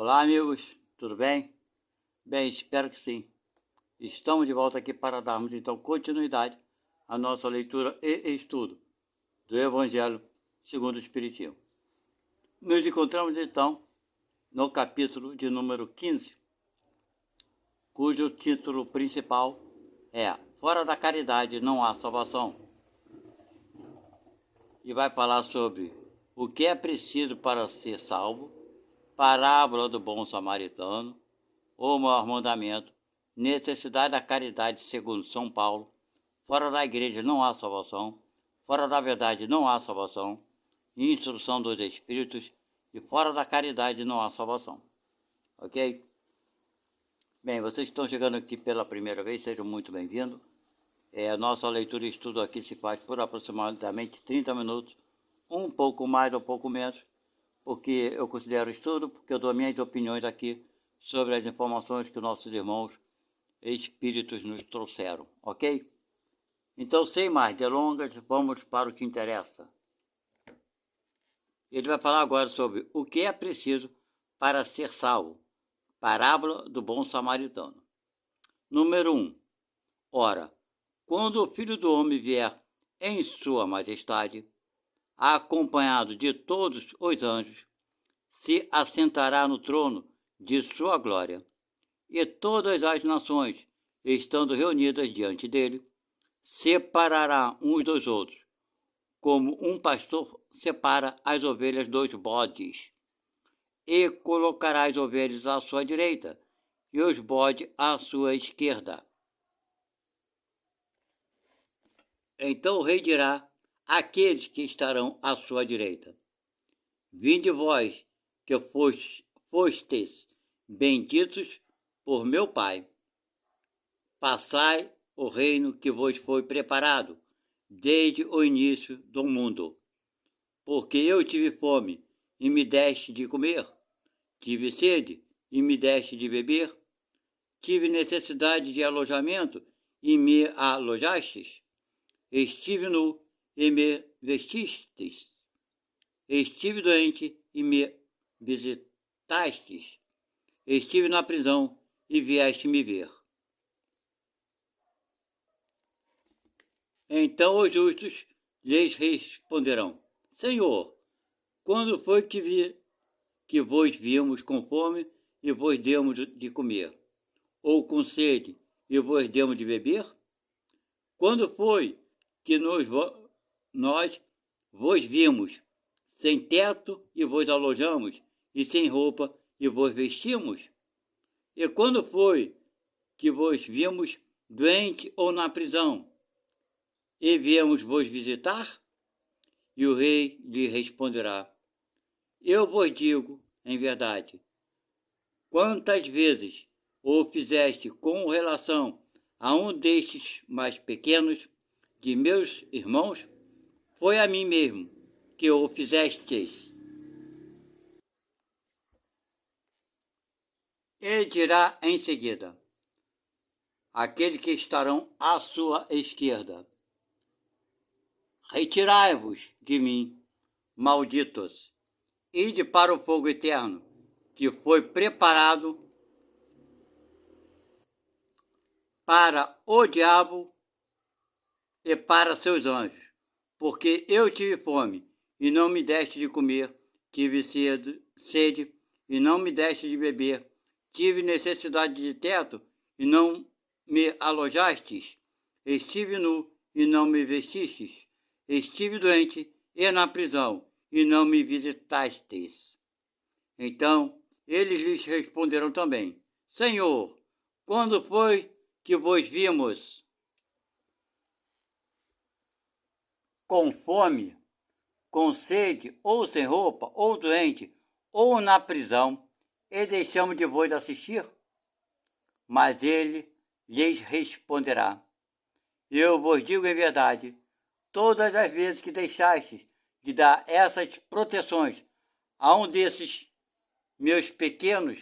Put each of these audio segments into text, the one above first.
Olá, amigos, tudo bem? Bem, espero que sim. Estamos de volta aqui para darmos então continuidade à nossa leitura e estudo do Evangelho segundo o Espiritismo. Nos encontramos então no capítulo de número 15, cujo título principal é Fora da Caridade não há salvação. E vai falar sobre o que é preciso para ser salvo, parábola do bom samaritano, o maior mandamento, necessidade da caridade segundo São Paulo, fora da igreja não há salvação, fora da verdade não há salvação, instrução dos espíritos e fora da caridade não há salvação. Ok? Bem, vocês estão chegando aqui pela primeira vez, sejam muito bem-vindos. A nossa leitura e estudo aqui se faz por aproximadamente 30 minutos, um pouco mais ou um pouco menos, porque eu considero estudo, porque eu dou minhas opiniões aqui sobre as informações que nossos irmãos espíritos nos trouxeram, ok? Então, sem mais delongas, vamos para o que interessa. Ele vai falar agora sobre o que é preciso para ser salvo. Parábola do bom samaritano. Número 1. Ora, quando o Filho do Homem vier em sua majestade, acompanhado de todos os anjos, se assentará no trono de sua glória, e todas as nações, estando reunidas diante dele, separará uns dos outros, como um pastor separa as ovelhas dos bodes, e colocará as ovelhas à sua direita e os bodes à sua esquerda. Então o rei dirá àqueles que estarão à sua direita: Vinde vós, que fostes benditos por meu Pai, passai o reino que vos foi preparado desde o início do mundo. Porque eu tive fome e me deste de comer, tive sede e me deste de beber, tive necessidade de alojamento e me alojastes, estive nu e me vestistes, estive doente e me visitastes, estive na prisão e vieste me ver. Então os justos lhes responderão: Senhor, quando foi que vos vimos com fome e vos demos de comer? Ou com sede e vos demos de beber? Quando foi que nós vos vimos sem teto e vos alojamos, e sem roupa e vos vestimos? E quando foi que vos vimos doente ou na prisão, e viemos vos visitar? E o rei lhe responderá: Eu vos digo, em verdade, quantas vezes o fizeste com relação a um destes mais pequenos de meus irmãos, foi a mim mesmo que o fizestes. E dirá em seguida aqueles que estarão à sua esquerda: Retirai-vos de mim, malditos, ide para o fogo eterno, que foi preparado para o diabo e para seus anjos. Porque eu tive fome, e não me deste de comer, tive sede, e não me deste de beber, tive necessidade de teto, e não me alojastes, estive nu, e não me vestistes, estive doente e na prisão, e não me visitastes. Então eles lhes responderam também: Senhor, quando foi que vos vimos com fome, com sede, ou sem roupa, ou doente, ou na prisão, e deixamos de vos assistir? Mas ele lhes responderá: Eu vos digo em verdade, todas as vezes que deixastes de dar essas proteções a um desses meus pequenos,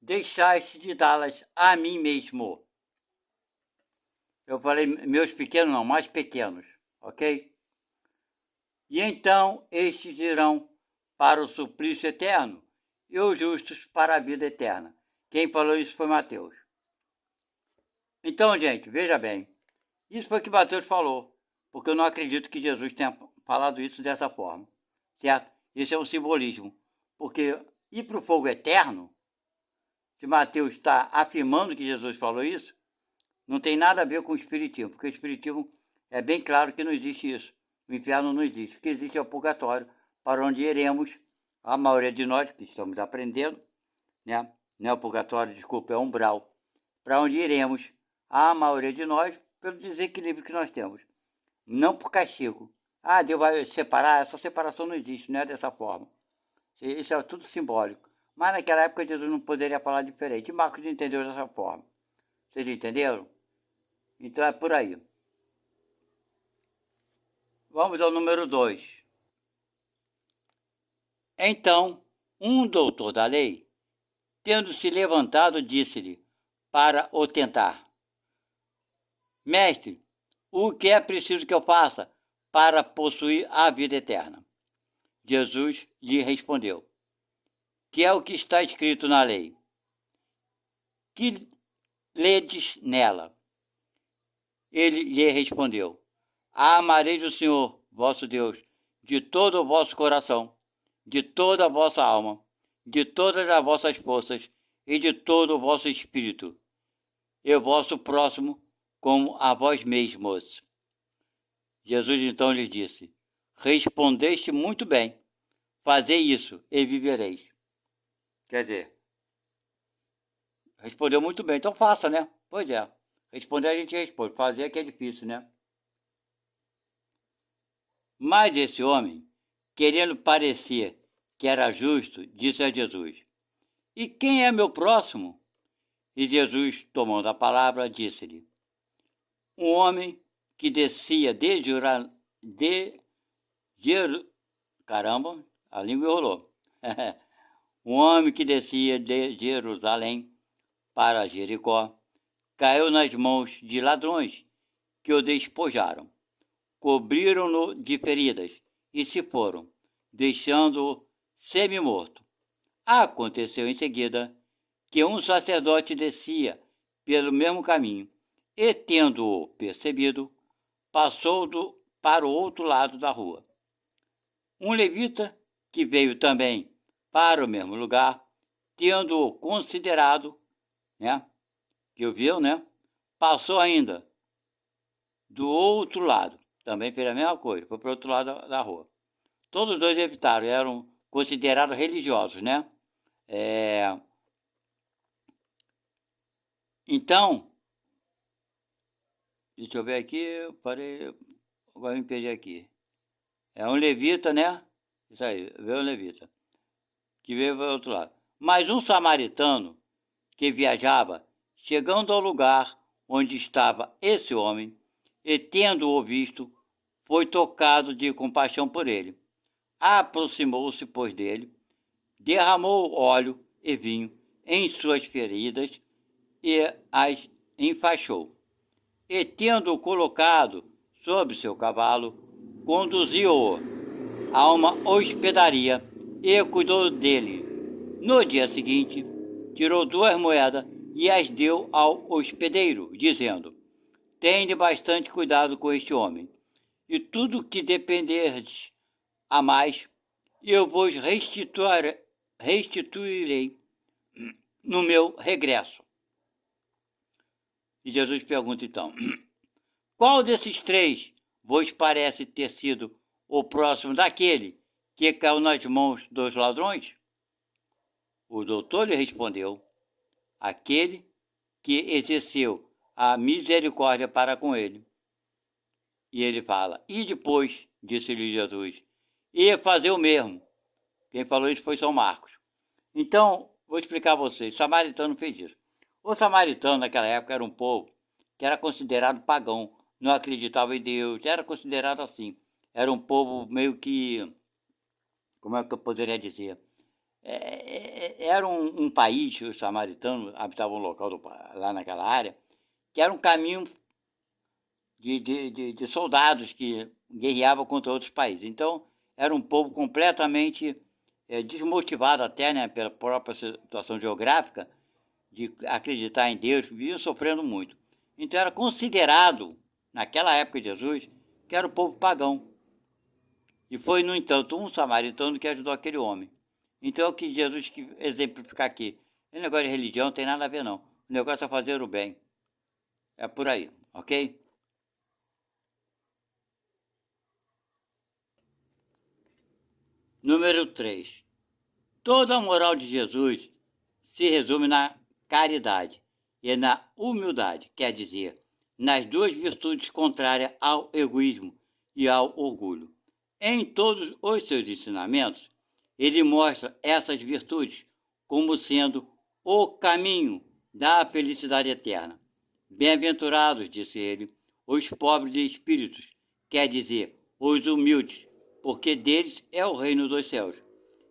deixaste de dá-las a mim mesmo. Eu falei meus pequenos não, mais pequenos, ok? E então estes irão para o suplício eterno, e os justos para a vida eterna. Quem falou isso foi Mateus. Então, gente, veja bem, isso foi o que Mateus falou, porque eu não acredito que Jesus tenha falado isso dessa forma, certo? Isso é um simbolismo, porque ir para o fogo eterno, se Mateus está afirmando que Jesus falou isso, não tem nada a ver com o Espiritismo, porque o Espiritismo é bem claro que não existe isso. O inferno não existe. O que existe é o purgatório, para onde iremos, a maioria de nós que estamos aprendendo, né? Não é o purgatório, desculpa, é o umbral, para onde iremos, a maioria de nós, pelo desequilíbrio que nós temos. Não por castigo. Ah, Deus vai separar, essa separação não existe, não é dessa forma. Isso é tudo simbólico. Mas naquela época Jesus não poderia falar diferente. E Marcos entendeu dessa forma. Vocês entenderam? Então é por aí. Vamos ao número 2. Então, um doutor da lei, tendo se levantado, disse-lhe, para o tentar: Mestre, o que é preciso que eu faça para possuir a vida eterna? Jesus lhe respondeu: Que é o que está escrito na lei? Que ledes nela? Ele lhe respondeu: Amareis o Senhor, vosso Deus, de todo o vosso coração, de toda a vossa alma, de todas as vossas forças e de todo o vosso espírito, e o vosso próximo como a vós mesmos. Jesus então lhe disse: Respondeste muito bem, fazei isso e vivereis. Quer dizer, respondeu muito bem, então faça, né? Pois é, responder a gente responde, fazer é que é difícil, né? Mas esse homem, querendo parecer que era justo, disse a Jesus: E quem é meu próximo? E Jesus, tomando a palavra, disse-lhe: Um homem que descia caramba, a língua enrolou. Um homem que descia de Jerusalém para Jericó caiu nas mãos de ladrões que o despojaram, cobriram-no de feridas e se foram, deixando-o semi-morto. Aconteceu em seguida que um sacerdote descia pelo mesmo caminho e, tendo-o percebido, passou para o outro lado da rua. Um levita, que veio também para o mesmo lugar, tendo-o considerado, né, que o viu, né, passou ainda do outro lado, também fez a mesma coisa, foi para o outro lado da rua. Todos os dois evitaram, eram considerados religiosos, né? Então, deixa eu ver aqui, parei, agora me perdi aqui. É um levita, né? Isso aí, veio um levita, que veio para o outro lado. Mas um samaritano que viajava, chegando ao lugar onde estava esse homem, e tendo-o visto, foi tocado de compaixão por ele. Aproximou-se, pois, dele, derramou óleo e vinho em suas feridas e as enfaixou. E, tendo-o colocado sobre seu cavalo, conduziu-o a uma hospedaria e cuidou dele. No dia seguinte, tirou 2 moedas e as deu ao hospedeiro, dizendo: Tende bastante cuidado com este homem, e tudo que dependerdes a mais, eu vos restituirei no meu regresso. E Jesus pergunta então: Qual desses 3 vos parece ter sido o próximo daquele que caiu nas mãos dos ladrões? O doutor lhe respondeu: Aquele que exerceu a misericórdia para com ele. E ele fala: E depois, disse-lhe Jesus, ia fazer o mesmo. Quem falou isso foi São Marcos. Então, vou explicar a vocês. O samaritano fez isso. O samaritano, naquela época, era um povo que era considerado pagão, não acreditava em Deus, era considerado assim. Era um povo meio que, como é que eu poderia dizer? Era um país, os samaritanos habitavam um local lá naquela área, que era um caminho de soldados que guerreavam contra outros países. Então, era um povo completamente desmotivado até, né, pela própria situação geográfica, de acreditar em Deus, vinha sofrendo muito. Então era considerado, naquela época de Jesus, que era o povo pagão. E foi, no entanto, um samaritano que ajudou aquele homem. Então é o que Jesus quis exemplificar aqui. Esse negócio de religião não tem nada a ver, não. O negócio é fazer o bem. É por aí, ok? Número 3. Toda a moral de Jesus se resume na caridade e na humildade, quer dizer, nas duas virtudes contrárias ao egoísmo e ao orgulho. Em todos os seus ensinamentos, ele mostra essas virtudes como sendo o caminho da felicidade eterna. Bem-aventurados, disse ele, os pobres de espíritos, quer dizer, os humildes, porque deles é o reino dos céus.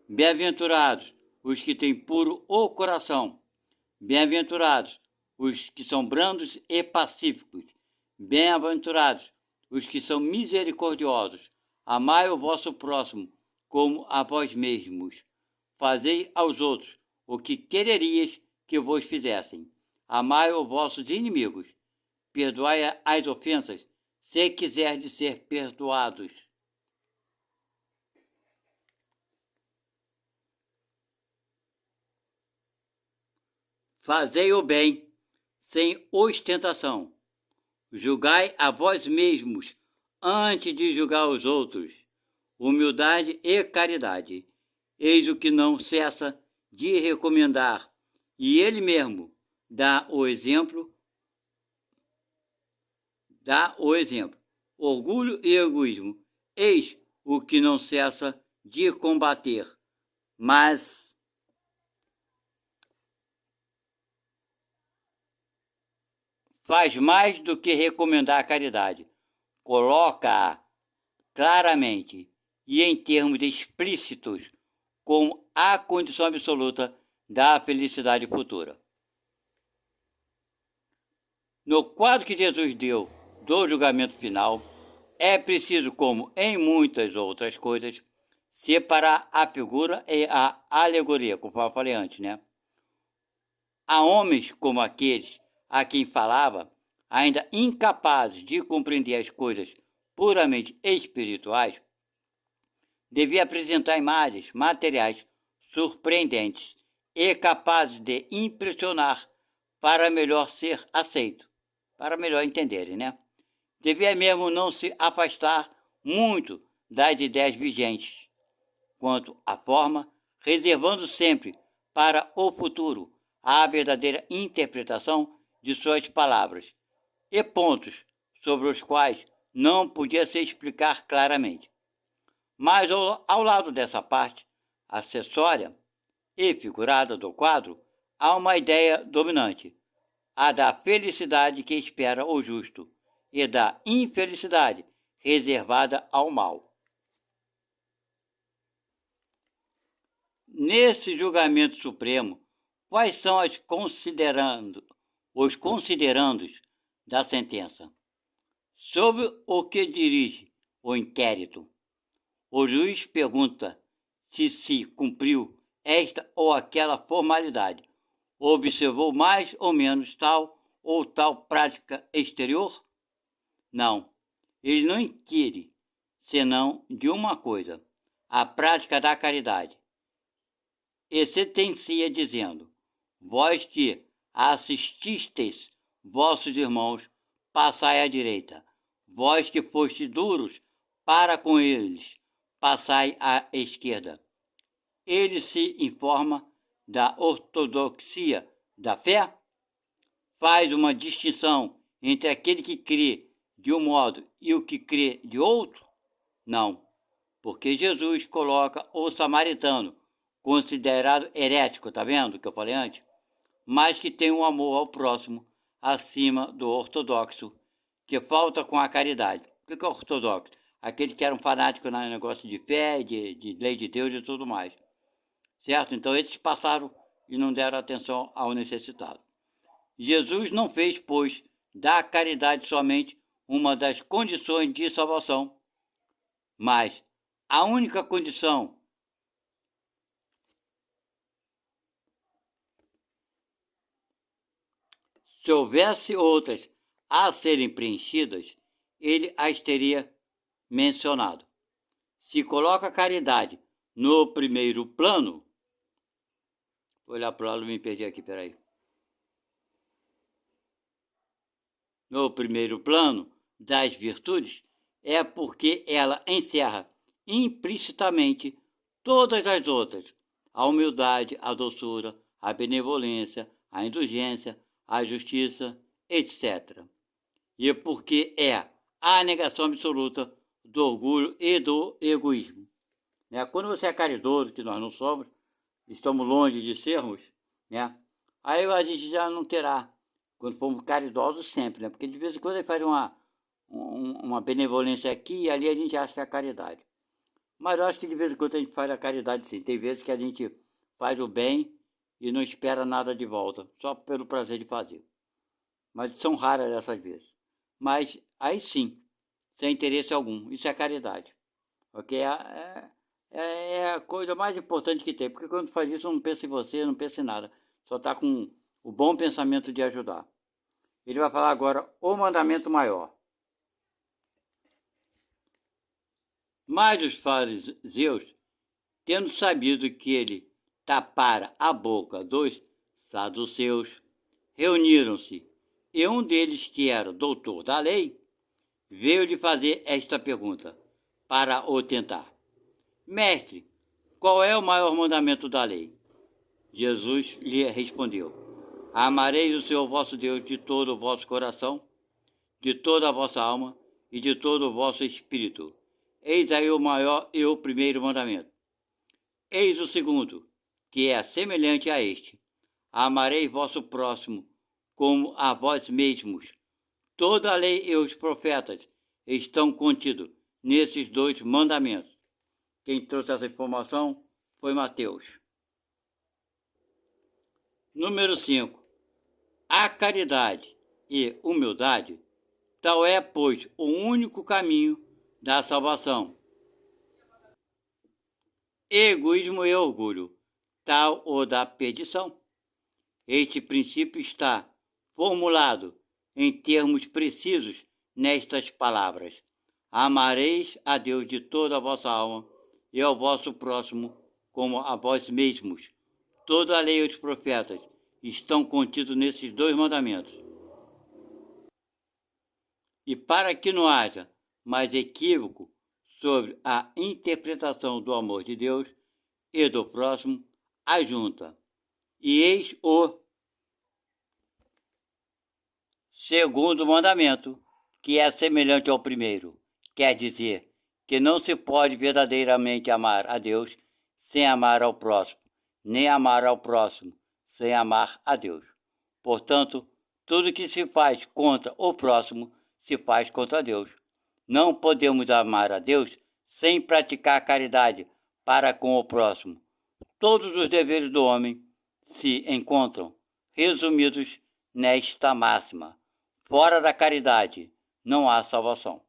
Bem-aventurados os que têm puro o coração. Bem-aventurados os que são brandos e pacíficos. Bem-aventurados os que são misericordiosos. Amai o vosso próximo como a vós mesmos. Fazei aos outros o que quererias que vos fizessem. Amai os vossos inimigos. Perdoai as ofensas, se quiserdes ser perdoados. Fazei o bem, sem ostentação. Julgai a vós mesmos, antes de julgar os outros. Humildade e caridade. Eis o que não cessa de recomendar. E ele mesmo dá o exemplo. Orgulho e egoísmo. Eis o que não cessa de combater. Mas faz mais do que recomendar a caridade. Coloca-a claramente e em termos explícitos como a condição absoluta da felicidade futura. No quadro que Jesus deu do julgamento final, é preciso, como em muitas outras coisas, separar a figura e a alegoria, conforme eu falei antes, né? Há homens como aqueles a quem falava, ainda incapazes de compreender as coisas puramente espirituais, devia apresentar imagens materiais surpreendentes e capazes de impressionar para melhor ser aceito, para melhor entenderem, né? Devia mesmo não se afastar muito das ideias vigentes quanto à forma, reservando sempre para o futuro a verdadeira interpretação de suas palavras e pontos sobre os quais não podia se explicar claramente. Mas ao lado dessa parte acessória e figurada do quadro, há uma ideia dominante, a da felicidade que espera o justo e da infelicidade reservada ao mal. Nesse julgamento supremo, quais são os considerandos da sentença? Sobre o que dirige o inquérito, o juiz pergunta se cumpriu esta ou aquela formalidade, observou mais ou menos tal ou tal prática exterior? Não, ele não inquire, senão de uma coisa, a prática da caridade. E sentencia dizendo, vós que assististes vossos irmãos, passai à direita, vós que fostes duros para com eles, passai à esquerda. Ele se informa da ortodoxia da fé, faz uma distinção entre aquele que crê de um modo e o que crê de outro? Não, porque Jesus coloca o samaritano, considerado herético, tá vendo o que eu falei antes? Mas que tem um amor ao próximo acima do ortodoxo, que falta com a caridade. O que é ortodoxo? Aquele que era um fanático no negócio de fé, de lei de Deus e tudo mais. Certo? Então esses passaram e não deram atenção ao necessitado. Jesus não fez, pois, da caridade somente uma das condições de salvação, mas a única condição Se houvesse outras a serem preenchidas, ele as teria mencionado. Se coloca a caridade no primeiro plano, vou olhar para o lado, me perdi aqui, peraí. No primeiro plano das virtudes, é porque ela encerra implicitamente todas as outras: a humildade, a doçura, a benevolência, a indulgência, a justiça, etc. E porque é a negação absoluta do orgulho e do egoísmo. Quando você é caridoso, que nós não somos, estamos longe de sermos, aí a gente já não terá, quando formos caridosos sempre, porque de vez em quando ele faz uma benevolência aqui e ali a gente acha que é caridade. Mas eu acho que de vez em quando a gente faz a caridade sim. Tem vezes que a gente faz o bem e não espera nada de volta, só pelo prazer de fazer. Mas são raras essas vezes. Mas aí sim, sem interesse algum, isso é caridade. Ok? É a coisa mais importante que tem, porque quando faz isso não pensa em você, não pensa em nada. Só está com o bom pensamento de ajudar. Ele vai falar agora o mandamento maior. Mas os fariseus, tendo sabido que ele tapara a boca dos saduceus, reuniram-se, e um deles, que era doutor da lei, veio-lhe fazer esta pergunta, para o tentar: Mestre, qual é o maior mandamento da lei? Jesus lhe respondeu: Amareis o Senhor vosso Deus de todo o vosso coração, de toda a vossa alma e de todo o vosso espírito. Eis aí o maior e o primeiro mandamento. Eis o segundo, que é semelhante a este: Amareis vosso próximo como a vós mesmos. Toda a lei e os profetas estão contidos nesses dois mandamentos. Quem trouxe essa informação foi Mateus. Número 5. A caridade e humildade, tal é, pois, o único caminho da salvação. Egoísmo e orgulho, tal o da perdição. Este princípio está formulado em termos precisos nestas palavras: Amareis a Deus de toda a vossa alma e ao vosso próximo como a vós mesmos. Toda a lei e os profetas estão contidos nesses dois mandamentos. E para que não haja mais equívoco sobre a interpretação do amor de Deus e do próximo, ajunta: E eis o segundo mandamento, que é semelhante ao primeiro. Quer dizer que não se pode verdadeiramente amar a Deus sem amar ao próximo, nem amar ao próximo sem amar a Deus. Portanto, tudo que se faz contra o próximo se faz contra Deus. Não podemos amar a Deus sem praticar caridade para com o próximo. Todos os deveres do homem se encontram resumidos nesta máxima: fora da caridade não há salvação.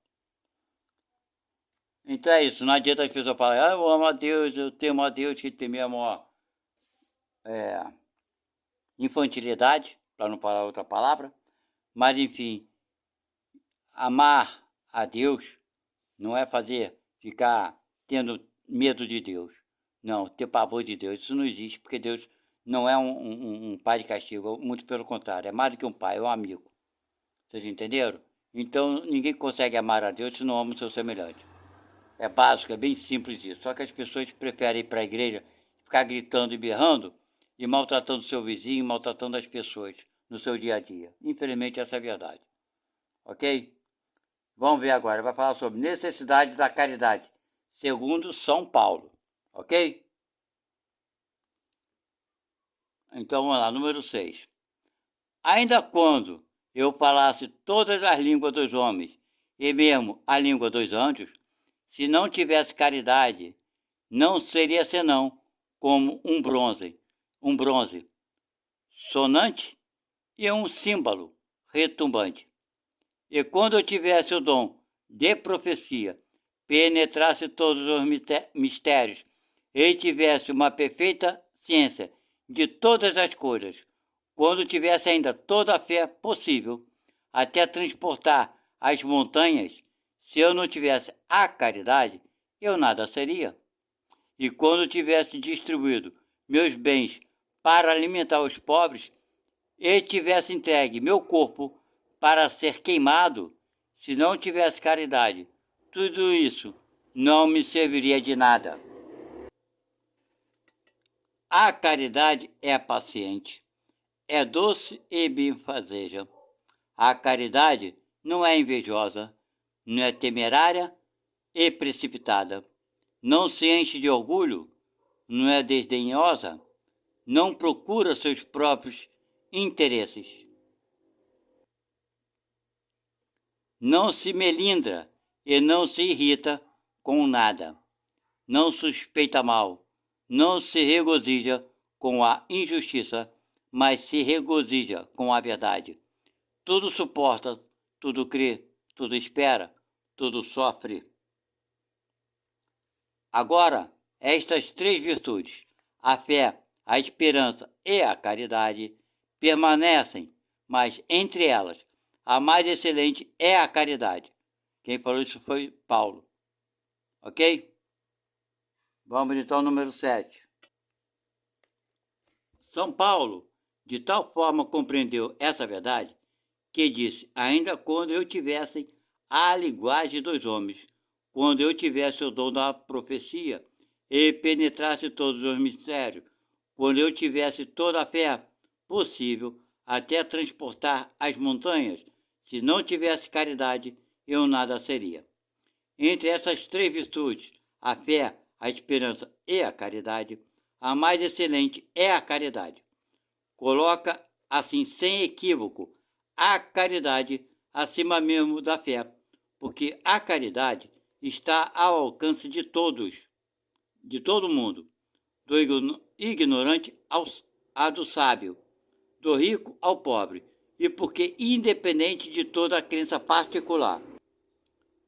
Então é isso, não adianta as pessoas falarem: eu amo a Deus, eu temo a Deus, que tem mesmo infantilidade, para não falar outra palavra. Mas enfim, amar a Deus não é ficar tendo medo de Deus. Não, ter pavor de Deus, isso não existe, porque Deus não é um pai de castigo, muito pelo contrário, é mais do que um pai, é um amigo. Vocês entenderam? Então ninguém consegue amar a Deus se não ama o seu semelhante. É básico, é bem simples isso. Só que as pessoas preferem ir para a igreja, ficar gritando e berrando e maltratando o seu vizinho, maltratando as pessoas no seu dia a dia. Infelizmente essa é a verdade. Ok? Vamos ver agora, vai falar sobre necessidade da caridade, segundo São Paulo. Ok? Então vamos lá, número 6. Ainda quando eu falasse todas as línguas dos homens e mesmo a língua dos anjos, se não tivesse caridade, não seria senão como um bronze sonante e um símbolo retumbante. E quando eu tivesse o dom de profecia, penetrasse todos os mistérios e tivesse uma perfeita ciência de todas as coisas, quando tivesse ainda toda a fé possível, até transportar as montanhas, se eu não tivesse a caridade, eu nada seria. E quando tivesse distribuído meus bens para alimentar os pobres, e tivesse entregue meu corpo para ser queimado, se não tivesse caridade, tudo isso não me serviria de nada. A caridade é paciente, é doce e benfazeja. A caridade não é invejosa, não é temerária e precipitada. Não se enche de orgulho, não é desdenhosa, não procura seus próprios interesses. Não se melindra e não se irrita com nada. Não suspeita mal, não se regozija com a injustiça, mas se regozija com a verdade. Tudo suporta, tudo crê, tudo espera, tudo sofre. Agora, estas três virtudes, a fé, a esperança e a caridade, permanecem, mas entre elas, a mais excelente é a caridade. Quem falou isso foi Paulo. Ok? Vamos então ao número 7. São Paulo, de tal forma compreendeu essa verdade, que disse, ainda quando eu tivesse a linguagem dos homens, quando eu tivesse o dom da profecia e penetrasse todos os mistérios, quando eu tivesse toda a fé possível até transportar as montanhas, se não tivesse caridade, eu nada seria. Entre essas três virtudes, a fé, a esperança e a caridade, a mais excelente é a caridade. Coloca, assim, sem equívoco, a caridade acima mesmo da fé, porque a caridade está ao alcance de todos, de todo mundo, do ignorante a do sábio, do rico ao pobre, e porque independente de toda a crença particular.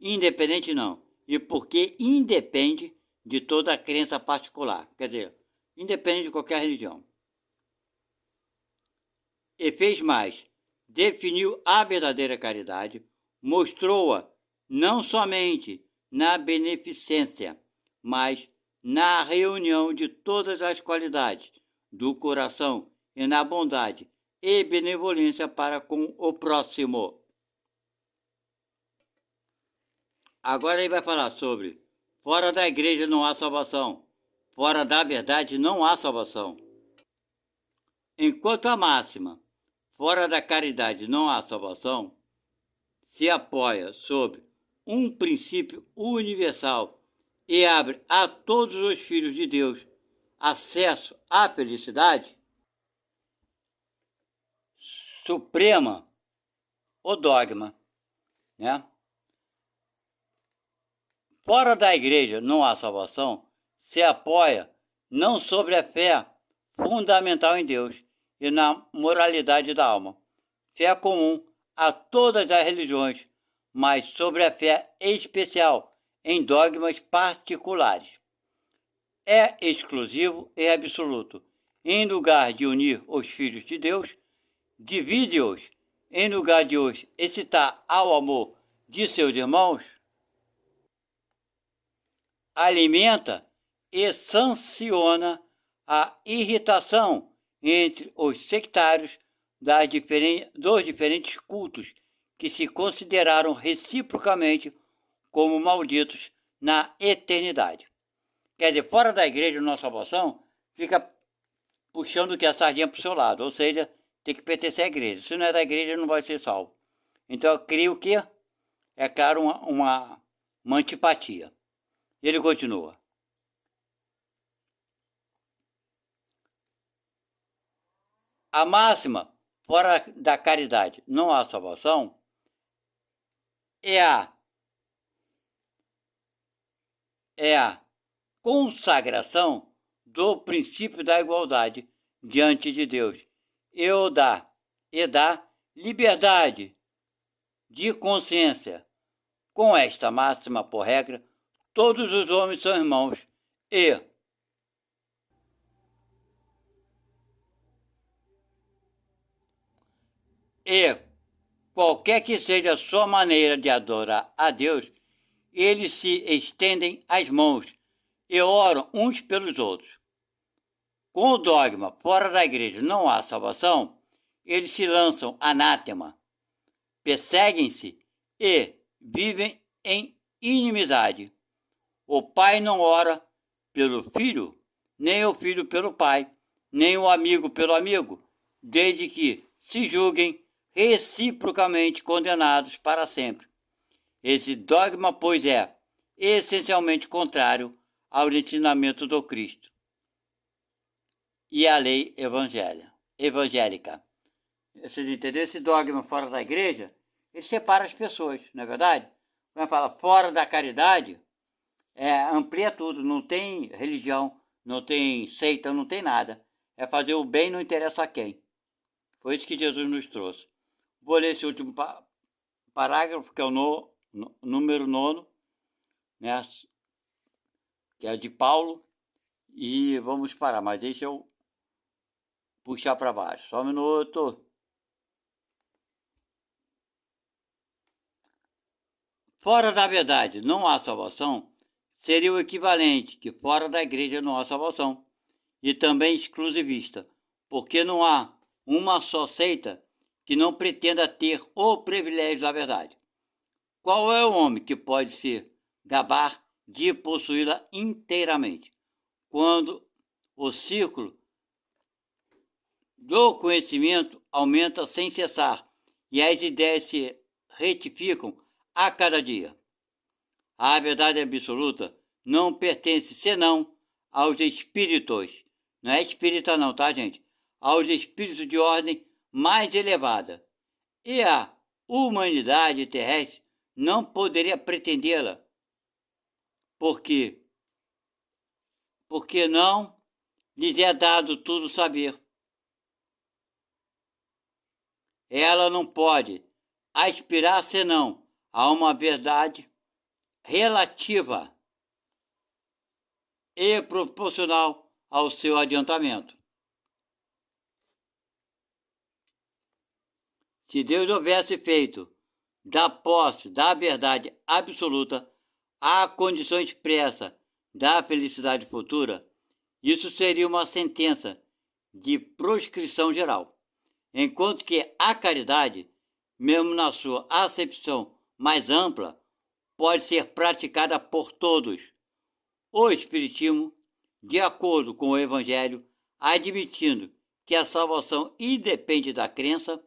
Independente não, e porque independe de toda a crença particular, quer dizer, independente de qualquer religião. E fez mais, definiu a verdadeira caridade, mostrou-a não somente na beneficência, mas na reunião de todas as qualidades do coração e na bondade e benevolência para com o próximo. Agora ele vai falar sobre fora da igreja não há salvação, fora da verdade não há salvação. Enquanto a máxima fora da caridade não há salvação, se apoia sobre um princípio universal e abre a todos os filhos de Deus acesso à felicidade suprema, o dogma, né? Fora da igreja não há salvação, se apoia não sobre a fé fundamental em Deus e na moralidade da alma, fé comum a todas as religiões, mas sobre a fé especial em dogmas particulares. É exclusivo e absoluto. Em lugar de unir os filhos de Deus, divide-os. Em lugar de os excitar ao amor de seus irmãos, alimenta e sanciona a irritação entre os sectários dos diferentes cultos que se consideraram reciprocamente como malditos na eternidade. Quer dizer, fora da igreja, nossa salvação, fica puxando o que a sardinha para o seu lado, ou seja, tem que pertencer à igreja. Se não é da igreja, não vai ser salvo. Então, cria o quê? É claro, uma antipatia. Ele continua. A máxima, fora da caridade, não há salvação, é a consagração do princípio da igualdade diante de Deus e da liberdade de consciência. Com esta máxima por regra, todos os homens são irmãos e E qualquer que seja a sua maneira de adorar a Deus, eles se estendem as mãos e oram uns pelos outros. Com o dogma fora da igreja não há salvação, eles se lançam anátema, perseguem-se e vivem em inimizade. O pai não ora pelo filho, nem o filho pelo pai, nem o amigo pelo amigo, desde que se julguem reciprocamente condenados para sempre. Esse dogma, pois, é essencialmente contrário ao ensinamento do Cristo e à lei evangélica. Vocês entenderam? Esse dogma fora da igreja, ele separa as pessoas, não é verdade? Quando fala fora da caridade, amplia tudo, não tem religião, não tem seita, não tem nada. É fazer o bem, não interessa a quem. Foi isso que Jesus nos trouxe. Vou ler esse último parágrafo, que é o número 9, né, que é de Paulo, e vamos parar, mas deixa eu puxar para baixo. Só um minuto. Fora da verdade não há salvação seria o equivalente que fora da igreja não há salvação, e também exclusivista, porque não há uma só seita que não pretenda ter o privilégio da verdade. Qual é o homem que pode se gabar de possuí-la inteiramente, quando o círculo do conhecimento aumenta sem cessar e as ideias se retificam a cada dia? A verdade absoluta não pertence senão aos espíritos, não é espírita não, tá, gente? Aos espíritos de ordem mais elevada. E a humanidade terrestre não poderia pretendê-la, porque não lhes é dado tudo saber. Ela não pode aspirar senão a uma verdade relativa e proporcional ao seu adiantamento. Se Deus houvesse feito da posse da verdade absoluta a condição expressa da felicidade futura, isso seria uma sentença de proscrição geral, enquanto que a caridade, mesmo na sua acepção mais ampla, pode ser praticada por todos. O Espiritismo, de acordo com o Evangelho, admitindo que a salvação independe da crença,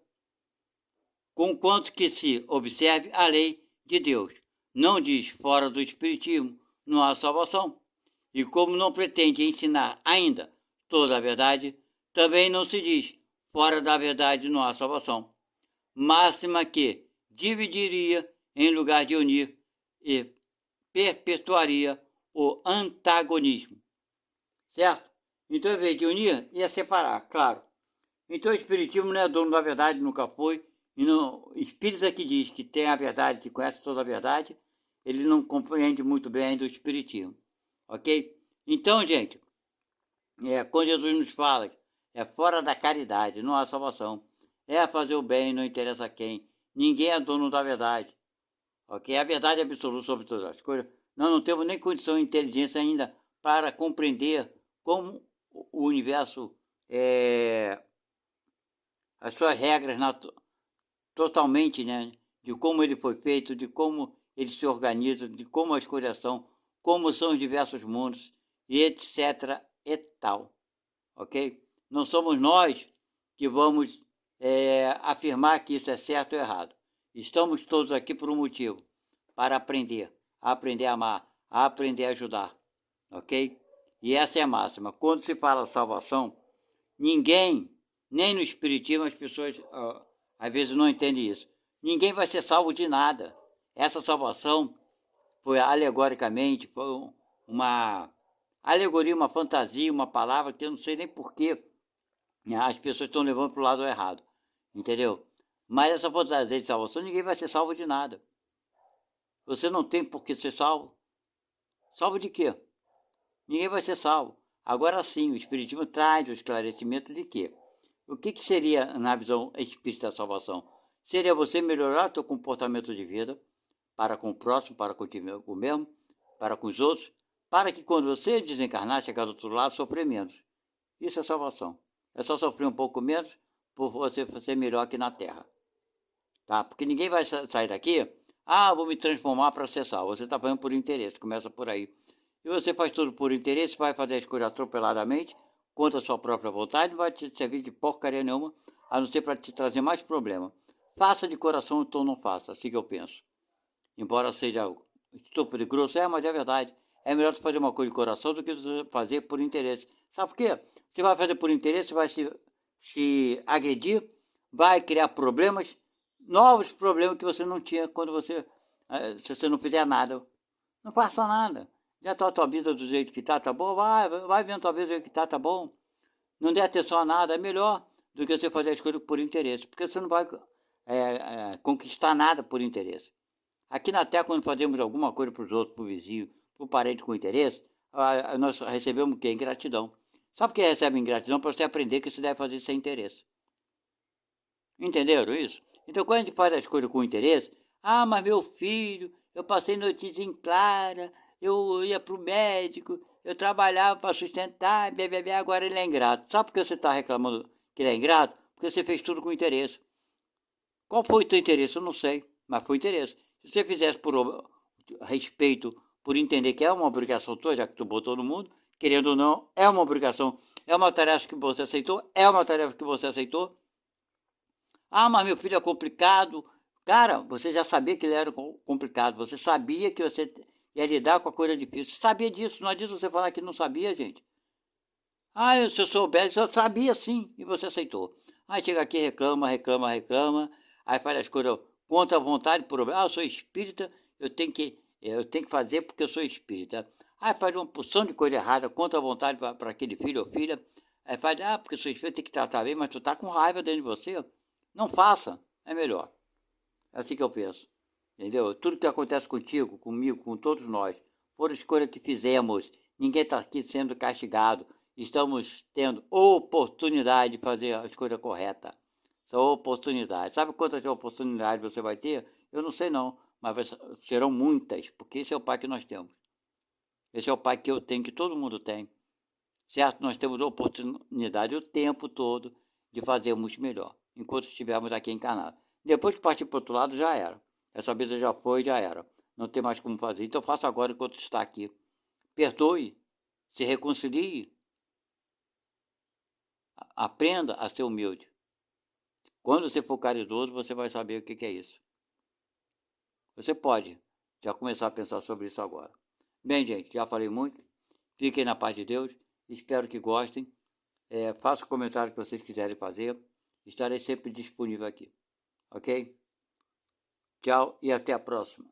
conquanto que se observe a lei de Deus. Não diz fora do Espiritismo não há salvação. E como não pretende ensinar ainda toda a verdade, também não se diz fora da verdade não há salvação. Máxima que dividiria em lugar de unir e perpetuaria o antagonismo. Certo? Então, em vez de unir, ia separar, claro. Então, o Espiritismo não é dono da verdade, nunca foi. E no espírita que diz que tem a verdade, que conhece toda a verdade, ele não compreende muito bem ainda o Espiritismo. Ok? Então, gente, quando Jesus nos fala, é fora da caridade, não há salvação. É fazer o bem, não interessa a quem. Ninguém é dono da verdade. Ok? A verdade é absoluta sobre todas as coisas. Nós não temos nem condição de inteligência ainda para compreender como o universo, as suas regras totalmente, né? De como ele foi feito, de como ele se organiza, de como as coisas são, como são os diversos mundos, e etc. e tal. Ok? Não somos nós que vamos afirmar que isso é certo ou errado. Estamos todos aqui por um motivo, para aprender a amar, a aprender a ajudar. Ok? E essa é a máxima. Quando se fala salvação, ninguém, nem no Espiritismo, as pessoas às vezes não entendem isso. Ninguém vai ser salvo de nada. Essa salvação foi alegoricamente, foi uma alegoria, uma fantasia, uma palavra que eu não sei nem porquê as pessoas estão levando para o lado errado. Entendeu? Mas essa fantasia de salvação, ninguém vai ser salvo de nada. Você não tem por que ser salvo. Salvo de quê? Ninguém vai ser salvo. Agora sim, o Espiritismo traz o esclarecimento de que O que seria, na visão espírita, a salvação? Seria você melhorar seu comportamento de vida para com o próximo, para contigo mesmo, para com os outros, para que quando você desencarnar, chegar do outro lado, sofrer menos. Isso é salvação. É só sofrer um pouco menos por você ser melhor aqui na Terra. Tá? Porque ninguém vai sair daqui, vou me transformar para ser salvo. Você está fazendo por interesse, começa por aí. E você faz tudo por interesse, vai fazer a escolha atropeladamente, contra a sua própria vontade, não vai te servir de porcaria nenhuma, a não ser para te trazer mais problema. Faça de coração, então não faça, assim que eu penso. Embora seja estúpido e grosso, mas é verdade. É melhor você fazer uma coisa de coração do que fazer por interesse. Sabe por quê? Você vai fazer por interesse, vai se agredir, vai criar problemas, novos problemas que você não tinha quando se você não fizer nada. Não faça nada. Já está a tua vida do jeito que tá bom? Vai vendo a tua vida do jeito que tá bom. Não dê atenção a nada, é melhor do que você fazer as coisas por interesse, porque você não vai conquistar nada por interesse. Aqui na Terra, quando fazemos alguma coisa para os outros, para o vizinho, para o parente com interesse, nós recebemos o quê? Ingratidão. Sabe o que recebe ingratidão? Para você aprender que você deve fazer sem interesse. Entenderam isso? Então, quando a gente faz as coisas com interesse, mas meu filho, eu passei notícia em clara, eu ia para o médico, eu trabalhava para sustentar, agora ele é ingrato. Sabe por que você está reclamando que ele é ingrato? Porque você fez tudo com interesse. Qual foi o teu interesse? Eu não sei, mas foi interesse. Se você fizesse por respeito, por entender que é uma obrigação tua, já que tu botou no mundo, querendo ou não, é uma obrigação, é uma tarefa que você aceitou, mas meu filho é complicado. Cara, você já sabia que ele era complicado, você sabia que você ia lidar com a coisa difícil, você sabia disso, não adianta você falar que não sabia, gente. Se eu soubesse, eu sabia sim, e você aceitou. Aí chega aqui, reclama, aí faz as coisas contra a vontade, por eu sou espírita, eu tenho que fazer porque eu sou espírita. Aí faz uma porção de coisa errada, contra a vontade para aquele filho ou filha. Aí faz, porque eu sou espírita, tem que tratar bem, mas tu tá com raiva dentro de você. Não faça, é melhor. É assim que eu penso. Entendeu? Tudo que acontece contigo, comigo, com todos nós, foram escolhas que fizemos. Ninguém está aqui sendo castigado. Estamos tendo oportunidade de fazer a escolha correta. São oportunidades. Sabe quantas oportunidades você vai ter? Eu não sei não, mas serão muitas, porque esse é o pai que nós temos. Esse é o pai que eu tenho, que todo mundo tem. Certo? Nós temos oportunidade o tempo todo de fazermos melhor, enquanto estivermos aqui encarnados. Depois que partir para o outro lado, já era. Essa vida já foi, já era. Não tem mais como fazer. Então faça agora enquanto está aqui. Perdoe, se reconcilie, aprenda a ser humilde. Quando você for caridoso, você vai saber o que é isso. Você pode já começar a pensar sobre isso agora. Bem, gente, já falei muito. Fiquem na paz de Deus. Espero que gostem. Faça o comentário que vocês quiserem fazer. Estarei sempre disponível aqui. Ok? Tchau e até a próxima.